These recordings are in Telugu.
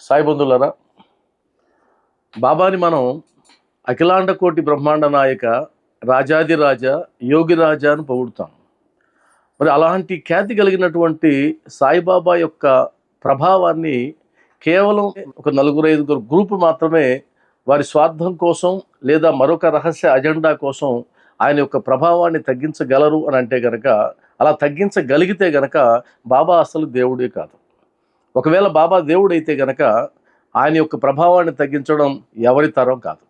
సాయి బంధువులారా, బాబాని మనం అఖిలాండ కోటి బ్రహ్మాండ నాయక, రాజాదిరాజ, యోగిరాజా అని పొగుడుతాం. మరి అలాంటి ఖ్యాతి కలిగినటువంటి సాయిబాబా యొక్క ప్రభావాన్ని కేవలం ఒక నలుగురు ఐదుగురు గ్రూపు మాత్రమే వారి స్వార్థం కోసం లేదా మరొక రహస్య అజెండా కోసం ఆయన యొక్క ప్రభావాన్ని తగ్గించగలరు అని అంటే గనక, అలా తగ్గించగలిగితే గనక బాబా అసలు దేవుడే కాదు. ఒకవేళ బాబా దేవుడైతే గనక ఆయన యొక్క ప్రభావాన్ని తగ్గించడం ఎవరి తరం కాదు.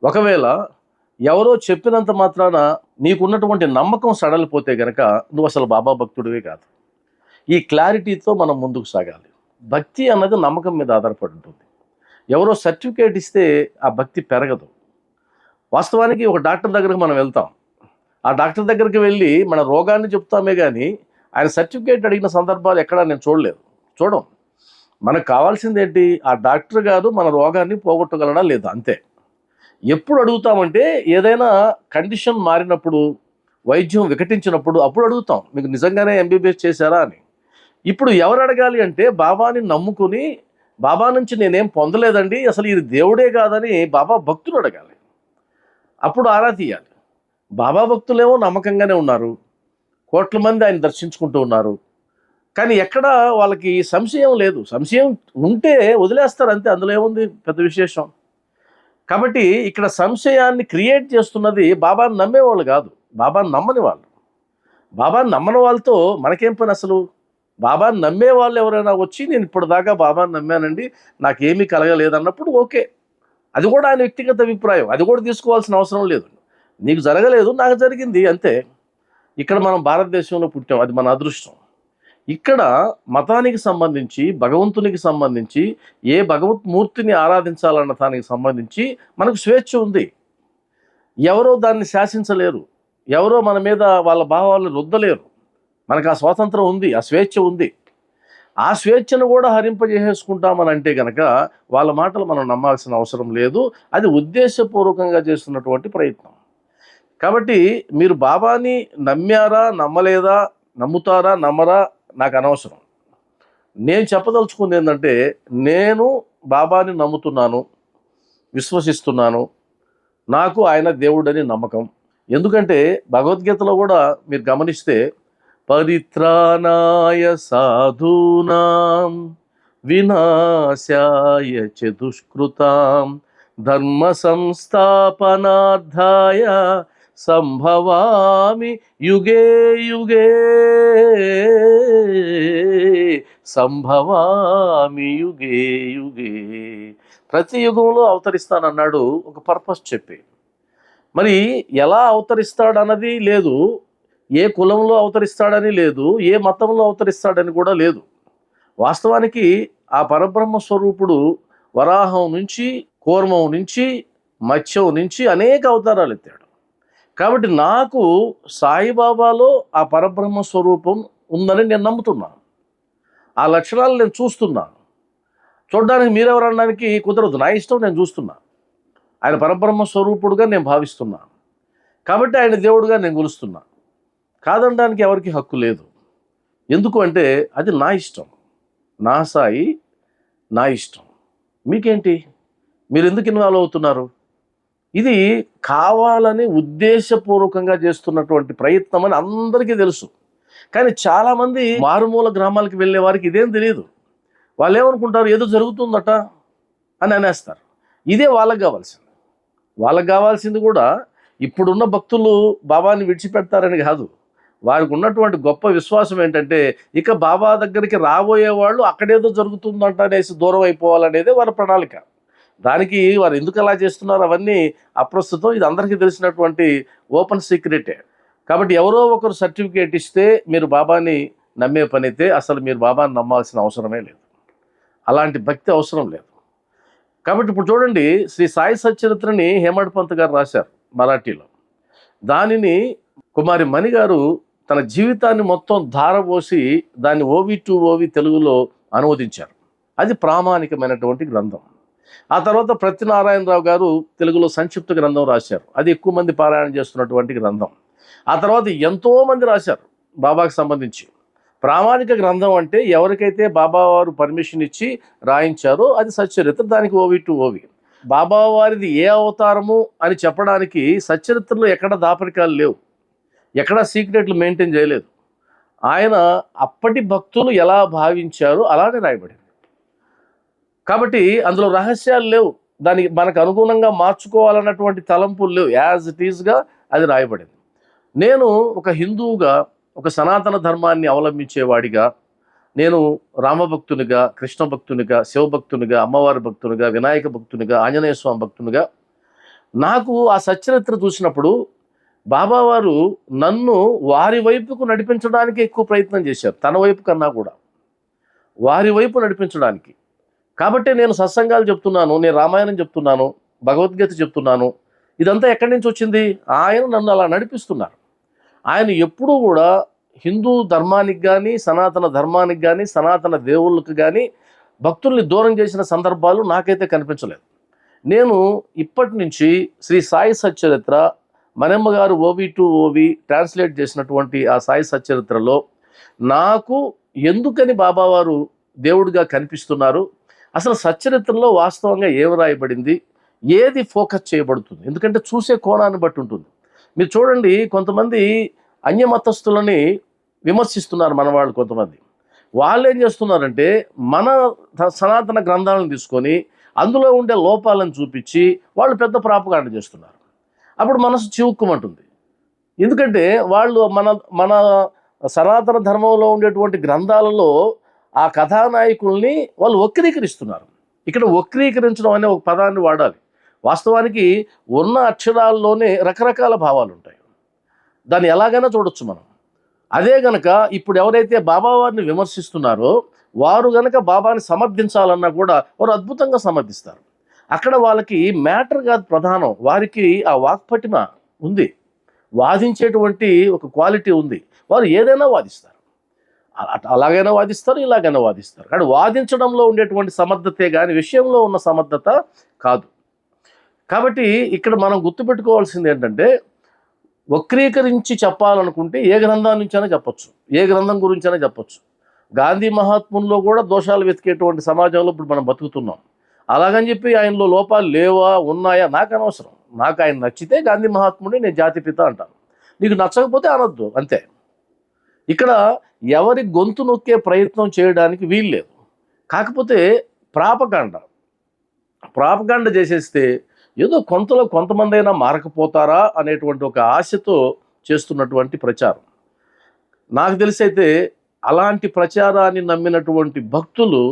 ఒకవేళ ఎవరో చెప్పినంత మాత్రాన నీకున్నటువంటి నమ్మకం సడలిపోతే గనక నువ్వు అసలు బాబా భక్తుడివే కాదు. ఈ క్లారిటీతో మనం ముందుకు సాగాలి. భక్తి అన్నది నమ్మకం మీద ఆధారపడి ఉంటుంది. ఎవరో సర్టిఫికేట్ ఇస్తే ఆ భక్తి పెరగదు. వాస్తవానికి ఒక డాక్టర్ దగ్గరికి మనం వెళ్తాం. ఆ డాక్టర్ దగ్గరికి వెళ్ళి మన రోగాన్ని చెప్తామే కానీ ఆయన సర్టిఫికేట్ అడిగిన సందర్భాలు ఎక్కడా నేను చూడం. మనకు కావాల్సింది ఏంటి? ఆ డాక్టర్ గారు మన రోగాన్ని పోగొట్టగలడా లేదా, అంతే. ఎప్పుడు అడుగుతామంటే ఏదైనా కండిషన్ మారినప్పుడు, వైద్యం వికటించినప్పుడు అప్పుడు అడుగుతాం, మీకు నిజంగానే ఎంబీబీఎస్ చేశారా అని. ఇప్పుడు ఎవరు అడగాలి అంటే బాబాని నమ్ముకుని, బాబా నుంచి నేనేం పొందలేదండి, అసలు ఇది దేవుడే కాదని బాబా భక్తులు అడగాలి. అప్పుడు ఆరా తీయాలి. బాబా భక్తులేమో నమ్మకంగానే ఉన్నారు, కోట్ల మంది ఆయన దర్శించుకుంటూ ఉన్నారు, కానీ ఎక్కడ వాళ్ళకి సంశయం లేదు. సంశయం ఉంటే వదిలేస్తారు అంతే, అందులో ఏముంది పెద్ద విశేషం. కాబట్టి ఇక్కడ సంశయాన్ని క్రియేట్ చేస్తున్నది బాబాని నమ్మేవాళ్ళు కాదు, బాబాని నమ్మని వాళ్ళు. బాబాని నమ్మని వాళ్ళతో మనకేం పని అసలు? బాబాని నమ్మే వాళ్ళు ఎవరైనా వచ్చి నేను ఇప్పటిదాకా బాబాని నమ్మానండి, నాకేమీ కలగలేదన్నప్పుడు ఓకే, అది కూడా ఆయన వ్యక్తిగత అభిప్రాయం, అది కూడా తీసుకోవాల్సిన అవసరం లేదు. నీకు జరగలేదు, నాకు జరిగింది, అంతే. ఇక్కడ మనం భారతదేశంలో పుట్టాం, అది మన అదృష్టం. ఇక్కడ మతానికి సంబంధించి, భగవంతునికి సంబంధించి, ఏ భగవత్మూర్తిని ఆరాధించాలన్న దానికి సంబంధించి మనకు స్వేచ్ఛ ఉంది. ఎవరో దాన్ని శాసించలేరు, ఎవరో మన మీద వాళ్ళ భావాలను రుద్దలేరు. మనకు ఆ స్వాతంత్రం ఉంది, ఆ స్వేచ్ఛ ఉంది. ఆ స్వేచ్ఛను కూడా హరింపజేసేసుకుంటామని అంటే కనుక వాళ్ళ మాటలు మనం నమ్మాల్సిన అవసరం లేదు. అది ఉద్దేశపూర్వకంగా చేస్తున్నటువంటి ప్రయత్నం. కాబట్టి మీరు బాబాని నమ్మారా, నమ్మలేదా, నమ్ముతారా, నమ్మరా, నాకు అనవసరం. నేను చెప్పదలుచుకుంది ఏంటంటే, నేను బాబాని నమ్ముతున్నాను, విశ్వసిస్తున్నాను, నాకు ఆయన దేవుడని నమ్మకం. ఎందుకంటే భగవద్గీతలో కూడా మీరు గమనిస్తే, పరిత్రాణాయ సాధూనాం వినాశాయ చ దుష్కృతాం ధర్మ సంస్థాపనార్థాయ సంభవామి యుగే యుగే, సంభవామి యుగే యుగే. ప్రతి యుగంలో అవతరిస్తానన్నాడు ఒక పర్పస్ చెప్పి. మరి ఎలా అవతరిస్తాడన్నది లేదు, ఏ కులంలో అవతరిస్తాడని లేదు, ఏ మతంలో అవతరిస్తాడని కూడా లేదు. వాస్తవానికి ఆ పరబ్రహ్మ స్వరూపుడు వరాహం నుంచి, కూర్మం నుంచి, మత్స్యం నుంచి అనేక అవతారాలు ఎత్తాడు. కాబట్టి నాకు సాయిబాబాలో ఆ పరబ్రహ్మ స్వరూపం ఉందని నేను నమ్ముతున్నాను. ఆ లక్షణాలు నేను చూస్తున్నాను. చూడడానికి మీరెవరనడానికి కుదరదు, నా ఇష్టం, నేను చూస్తున్నా. ఆయన పరబ్రహ్మ స్వరూపుడుగా నేను భావిస్తున్నాను. కాబట్టి ఆయన దేవుడుగా నేను కొలుస్తున్నా. కాదనడానికి ఎవరికి హక్కు లేదు. ఎందుకు అంటే అది నా ఇష్టం, నా సాయి, నా ఇష్టం. మీకేంటి? మీరు ఎందుకు ఇన్వాల్వ్ అవుతున్నారు? ఇది కావాలని ఉద్దేశపూర్వకంగా చేస్తున్నటువంటి ప్రయత్నం అని అందరికీ తెలుసు. కానీ చాలామంది మారుమూల గ్రామాలకు వెళ్ళే వారికి ఇదేం తెలియదు. వాళ్ళు ఏమనుకుంటారు, ఏదో జరుగుతుందట అని అనేస్తారు. ఇదే వాళ్ళకి కావాల్సింది. వాళ్ళకి కావాల్సింది కూడా ఇప్పుడున్న భక్తులు బాబాని విడిచిపెడతారని కాదు. వారికి ఉన్నటువంటి గొప్ప విశ్వాసం ఏంటంటే, ఇక బాబా దగ్గరికి రాబోయే వాళ్ళు అక్కడేదో జరుగుతుందంట అనేసి దూరం అయిపోవాలనేదే వారి ప్రణాళిక. దానికి వారు ఎందుకు అలా చేస్తున్నారు అవన్నీ అప్రస్తుతం. ఇది అందరికీ తెలిసినటువంటి ఓపెన్ సీక్రెటే. కాబట్టి ఎవరో ఒకరు సర్టిఫికేట్ ఇస్తే మీరు బాబాని నమ్మే పని అయితే అసలు మీరు బాబాని నమ్మాల్సిన అవసరమే లేదు. అలాంటి భక్తి అవసరం లేదు. కాబట్టి ఇప్పుడు చూడండి, శ్రీ సాయి సచ్చరిత్రని హేమడ్ పంత్ గారు రాశారు మరాఠీలో. దానిని కుమారి మణి గారు తన జీవితాన్ని మొత్తం ధారపోసి దాన్ని ఓవి టు ఓవి తెలుగులో అనువదించారు. అది ప్రామాణికమైనటువంటి గ్రంథం. ఆ తర్వాత ప్రత్యనారాయణరావు గారు తెలుగులో సంక్షిప్త గ్రంథం రాశారు. అది ఎక్కువ మంది పారాయణ చేస్తున్నటువంటి గ్రంథం. ఆ తర్వాత ఎంతోమంది రాశారు బాబాకి సంబంధించి. ప్రామాణిక గ్రంథం అంటే ఎవరికైతే బాబావారు పర్మిషన్ ఇచ్చి రాయించారో అది సచ్చరిత్ర, దానికి ఓవి టు ఓవి. బాబావారిది ఏ అవతారము అని చెప్పడానికి సచ్చరిత్రలో ఎక్కడ దాపరికాలు లేవు, ఎక్కడ సీక్రెట్లు మెయింటైన్ చేయలేదు. ఆయన అప్పటి భక్తులు ఎలా భావించారో అలానే రాయబడింది. కాబట్టి అందులో రహస్యాలు లేవు, దానికి మనకు అనుగుణంగా మార్చుకోవాలన్నటువంటి తలంపులు లేవు. యాజ్ ఇట్ ఈస్గా అది రాయబడింది. నేను ఒక హిందువుగా, ఒక సనాతన ధర్మాన్ని అవలంబించేవాడిగా, నేను రామభక్తునిగా, కృష్ణ భక్తునిగా, శివభక్తునిగా, అమ్మవారి భక్తునిగా, వినాయక భక్తునిగా, ఆంజనేయ స్వామి భక్తునిగా, నాకు ఆ సచ్చరిత్ర చూసినప్పుడు బాబావారు నన్ను వారి వైపుకు నడిపించడానికి ఎక్కువ ప్రయత్నం చేశారు, తన వైపు కన్నా కూడా వారి వైపు నడిపించడానికి. కాబట్టి నేను సత్సంగాలు చెప్తున్నాను, నేను రామాయణం చెప్తున్నాను, భగవద్గీత చెప్తున్నాను. ఇదంతా ఎక్కడి నుంచి వచ్చింది? ఆయన నన్ను అలా నడిపిస్తున్నారు. ఆయన ఎప్పుడూ కూడా హిందూ ధర్మానికి కానీ, సనాతన ధర్మానికి కానీ, సనాతన దేవుళ్ళకి కానీ భక్తుల్ని దూరం చేసిన సందర్భాలు నాకైతే కనిపించలేదు. నేను ఇప్పటి నుంచి శ్రీ సాయి సచ్చరిత్ర, మనమ్మ గారు ఓవి టు ఓవి ట్రాన్స్లేట్ చేసినటువంటి ఆ సాయి సచ్చరిత్రలో నాకు ఎందుకని బాబావారు దేవుడిగా కనిపిస్తున్నారు, అసలు సచ్చరిత్రలో వాస్తవంగా ఏమి రాయబడింది, ఏది ఫోకస్ చేయబడుతుంది, ఎందుకంటే చూసే కోణాన్ని బట్టి ఉంటుంది. మీరు చూడండి, కొంతమంది అన్యమతస్థులని విమర్శిస్తున్నారు మన వాళ్ళు. కొంతమంది వాళ్ళు ఏం చేస్తున్నారంటే మన సనాతన గ్రంథాలను తీసుకొని అందులో ఉండే లోపాలను చూపించి వాళ్ళు పెద్ద ప్రాపగాండ చేస్తున్నారు. అప్పుడు మనసు చివుక్కుమంటుంది. ఎందుకంటే వాళ్ళు మన మన సనాతన ధర్మంలో ఉండేటువంటి గ్రంథాలలో ఆ కథానాయకుల్ని వాళ్ళు వక్రీకరిస్తున్నారు. ఇక్కడ వక్రీకరించడం అనే ఒక పదాన్ని వాడాలి. వాస్తవానికి ఉన్న అక్షరాల్లోనే రకరకాల భావాలు ఉంటాయి, దాన్ని ఎలాగైనా చూడొచ్చు మనం. అదే గనక ఇప్పుడు ఎవరైతే బాబావారిని విమర్శిస్తున్నారో వారు గనక బాబాని సమర్థించాలన్నా కూడా వారు అద్భుతంగా సమర్థిస్తారు. అక్కడ వాళ్ళకి మ్యాటర్ కాదు ప్రధానం, వారికి ఆ వాక్పటిమ ఉంది, వాదించేటువంటి ఒక క్వాలిటీ ఉంది. వారు ఏదైనా వాదిస్తారు, అలాగైనా వాదిస్తారు, ఇలాగైనా వాదిస్తారు. కానీ వాదించడంలో ఉండేటువంటి సమర్థతే కానీ విషయంలో ఉన్న సమర్థత కాదు. కాబట్టి ఇక్కడ మనం గుర్తుపెట్టుకోవాల్సింది ఏంటంటే, వక్రీకరించి చెప్పాలనుకుంటే ఏ గ్రంథం నుంచైనా చెప్పొచ్చు, ఏ గ్రంథం గురించైనా చెప్పొచ్చు. గాంధీ మహాత్ముల్లో కూడా దోషాలు వెతికేటువంటి సమాజంలో ఇప్పుడు మనం బతుకుతున్నాం. అలాగని చెప్పి ఆయనలో లోపాలు లేవా ఉన్నాయా నాకు అనవసరం. నాకు ఆయన నచ్చితే గాంధీ మహాత్ముడిని నేను జాతిపిత అంటాను, నీకు నచ్చకపోతే అనొద్దు, అంతే. ఇక్కడ ఎవరి గొంతు నొక్కే ప్రయత్నం చేయడానికి వీల్లేదు. కాకపోతే ప్రాపగాండ చేసేస్తే ఏదో కొంతమంది అయినా మారకపోతారా అనేటువంటి ఒక ఆశతో చేస్తున్నటువంటి ప్రచారం. నాకు తెలిసైతే అలాంటి ప్రచారాన్ని నమ్మినటువంటి భక్తులు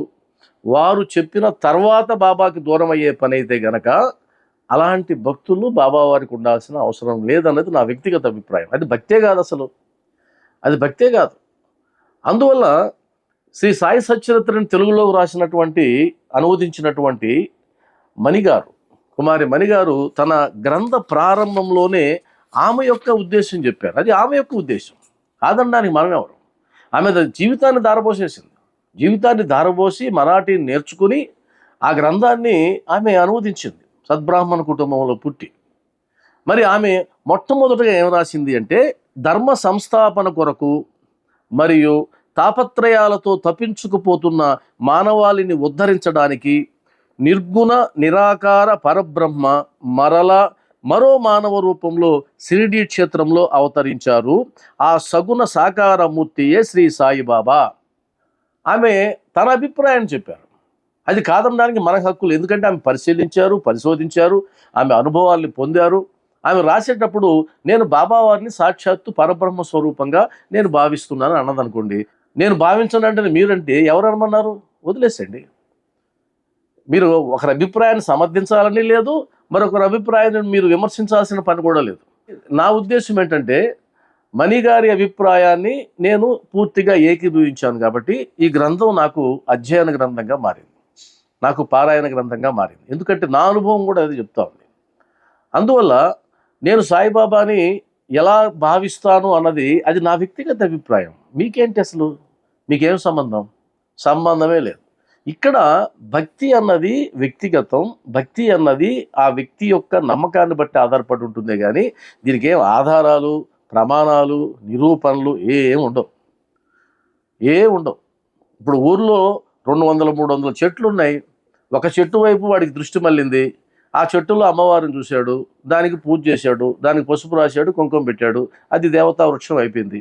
వారు చెప్పిన తర్వాత బాబాకి దూరం అయ్యే పని అయితే గనక అలాంటి భక్తులు బాబావారికి ఉండాల్సిన అవసరం లేదన్నది నా వ్యక్తిగత అభిప్రాయం. అది భక్తే కాదు, అసలు అది భక్తే కాదు. అందువల్ల శ్రీ సాయి సచ్చరిత్రని తెలుగులో రాసినటువంటి, అనువదించినటువంటి మణిగారు, కుమారి మణిగారు తన గ్రంథ ప్రారంభంలోనే ఆమె యొక్క ఉద్దేశం చెప్పారు. అది ఆమె యొక్క ఉద్దేశం కాదనడానికి మనం ఎవరు. ఆమె జీవితాన్ని ధారపోసేసింది, జీవితాన్ని ధారపోసి మరాఠీని నేర్చుకుని ఆ గ్రంథాన్ని ఆమె అనువదించింది, సద్బ్రాహ్మణ కుటుంబంలో పుట్టి. మరి ఆమె మొట్టమొదటగా ఏం రాసింది అంటే, ధర్మ సంస్థాపన కొరకు మరియు తాపత్రయాలతో తప్పించుకుపోతున్న మానవాళిని ఉద్ధరించడానికి నిర్గుణ నిరాకార పరబ్రహ్మ మరో మానవ రూపంలో షిరిడీ క్షేత్రంలో అవతరించారు. ఆ సగుణ సాకార మూర్తియే శ్రీ సాయిబాబా. ఆమె తన అభిప్రాయాన్ని చెప్పారు, అది కాదనడానికి మనకు హక్కులు. ఎందుకంటే ఆమె పరిశీలించారు, పరిశోధించారు, ఆమె అనుభవాల్ని పొందారు. ఆమె రాసేటప్పుడు నేను బాబావారిని సాక్షాత్తు పరబ్రహ్మ స్వరూపంగా నేను భావిస్తున్నాను అన్నదనుకోండి, నేను భావించనంటే మీరంటే ఎవరు అనమన్నారు? వదిలేసండి. మీరు ఒకరి అభిప్రాయాన్ని సమర్థించాలని లేదు, మరొకరి అభిప్రాయాన్ని మీరు విమర్శించాల్సిన పని కూడా లేదు. నా ఉద్దేశం ఏంటంటే, మణిగారి అభిప్రాయాన్ని నేను పూర్తిగా ఏకీభవించాను కాబట్టి ఈ గ్రంథం నాకు అధ్యయన గ్రంథంగా మారింది, నాకు పారాయణ గ్రంథంగా మారింది. ఎందుకంటే నా అనుభవం కూడా అది చెప్తా ఉంది. అందువల్ల నేను సాయిబాబాని ఎలా భావిస్తాను అన్నది అది నా వ్యక్తిగత అభిప్రాయం. మీకేంటి అసలు? మీకేం సంబంధమే లేదు. ఇక్కడ భక్తి అన్నది వ్యక్తిగతం, భక్తి అన్నది ఆ వ్యక్తి యొక్క నమ్మకాన్ని బట్టి ఆధారపడి ఉంటుందే కానీ దీనికి ఏం ఆధారాలు, ప్రమాణాలు, నిరూపణలు ఏం ఉండవు. ఉండవు. ఇప్పుడు ఊర్లో 200, 300 చెట్లు ఉన్నాయి. ఒక చెట్టు వైపు వాడికి దృష్టి మళ్ళింది. ఆ చెట్టులో అమ్మవారిని చూశాడు, దానికి పూజ చేశాడు, దానికి పసుపు రాశాడు, కుంకుమ పెట్టాడు, అది దేవతా వృక్షం అయిపోయింది.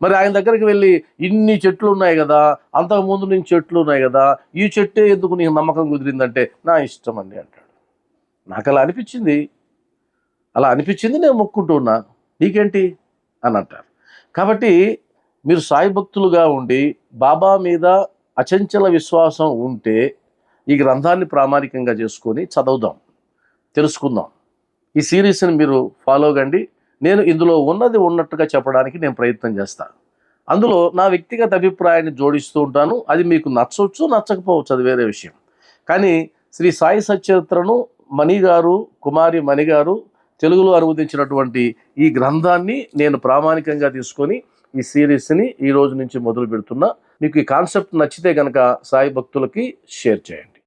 మరి ఆయన దగ్గరికి వెళ్ళి ఇన్ని చెట్లు ఉన్నాయి కదా, అంతకు ముందు నుంచి చెట్లు ఉన్నాయి కదా, ఈ చెట్టే ఎందుకు నీకు నమ్మకం కుదిరిందంటే నా ఇష్టం అండి అంటాడు. నాకు అలా అనిపించింది నేను మొక్కుంటూ ఉన్నా, నీకేంటి అని అంటారు. కాబట్టి మీరు సాయి భక్తులుగా ఉండి బాబా మీద అచంచల విశ్వాసం ఉంటే ఈ గ్రంథాన్ని ప్రామాణికంగా చేసుకొని చదువుదాం, తెలుసుకుందాం. ఈ సిరీస్ని మీరు ఫాలో కండి. నేను ఇందులో ఉన్నది ఉన్నట్టుగా చెప్పడానికి నేను ప్రయత్నం చేస్తాను. అందులో నా వ్యక్తిగత అభిప్రాయాన్ని జోడిస్తూ ఉంటాను. అది మీకు నచ్చవచ్చు, నచ్చకపోవచ్చు, అది వేరే విషయం. కానీ శ్రీ సాయి సచరిత్రను మణిగారు, కుమారి మణిగారు తెలుగులో అనువదించినటువంటి ఈ గ్రంథాన్ని నేను ప్రామాణికంగా తీసుకొని ఈ సిరీస్ని ఈ రోజు నుంచి మొదలు పెడుతున్నా. మీకు ఈ కాన్సెప్ట్ నచ్చితే కనుక సాయి భక్తులకి షేర్ చేయండి.